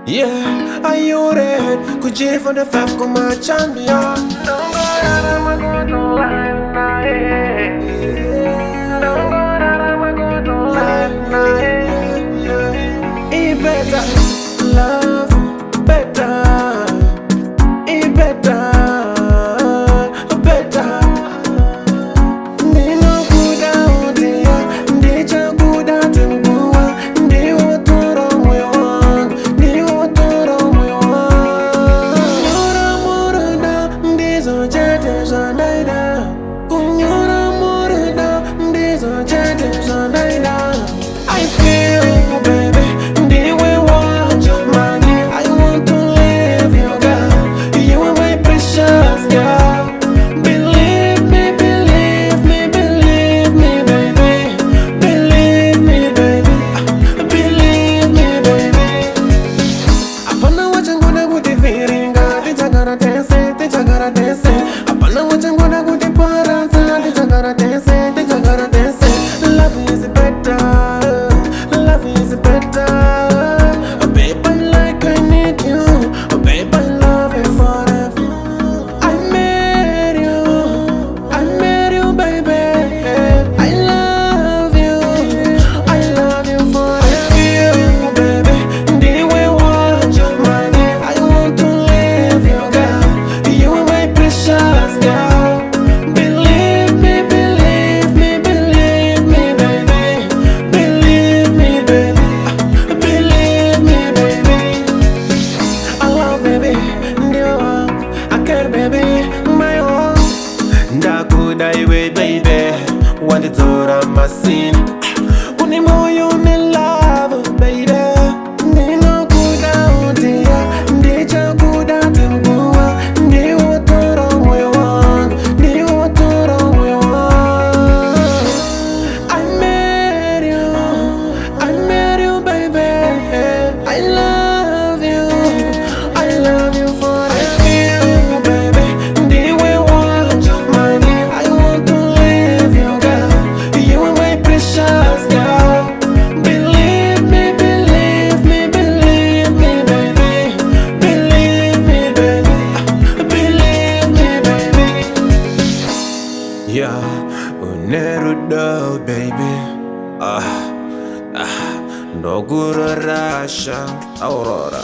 Yeah, are you ready? Could you for the fifth come my champion? Don't go out of my good life naye. Don't go out of my good life naye. It better love, better. It better, better. Nino kuda udia, ndicha kuda tengua, ndi otoro moyo wangu, ndi otoro moyo wangu. Kunyora murada, ndizo chete zandaida. Kunyora murada, ndizo chete zandaida. I feel you, baby, ndiwe wanje mani. I want to live you, girl. You are my precious girl. Believe me, believe me, believe me, baby. Believe me, baby. Believe me, baby. Apana wachangona kuti viringa, tichagara tese, tichagara tese. Apana wachangona kuti paranza, tichagara tese, tichagara tese. Love is better, love is better. Oh, babe, I like I need you. Oh, babe, I love you forever. I made you, baby. I love you forever. I feel you, baby. Ndiwe wanje mani. I want to live you, girl. You are my precious girl. Believe me, believe me, believe me, baby. Believe me, baby. Believe me, baby. I love, baby. Ndio, I care, baby. My own. Ndakuda iwe, baby. Wanditora masini. Uni moyo ni love, baby. Ndinokuda udia, ndicha kuda tengua. Ndi otoro moyo wangu, ndi otoro moyo wangu. I made you, baby. I love you forever. I feel you, baby. Ndiwe wanje mani. I want to live you, girl. You are my precious girl. Believe me, believe me, believe me, baby. Believe me, baby. Believe me, baby. Yeah, unerudo, baby. No good Russia, Aurora.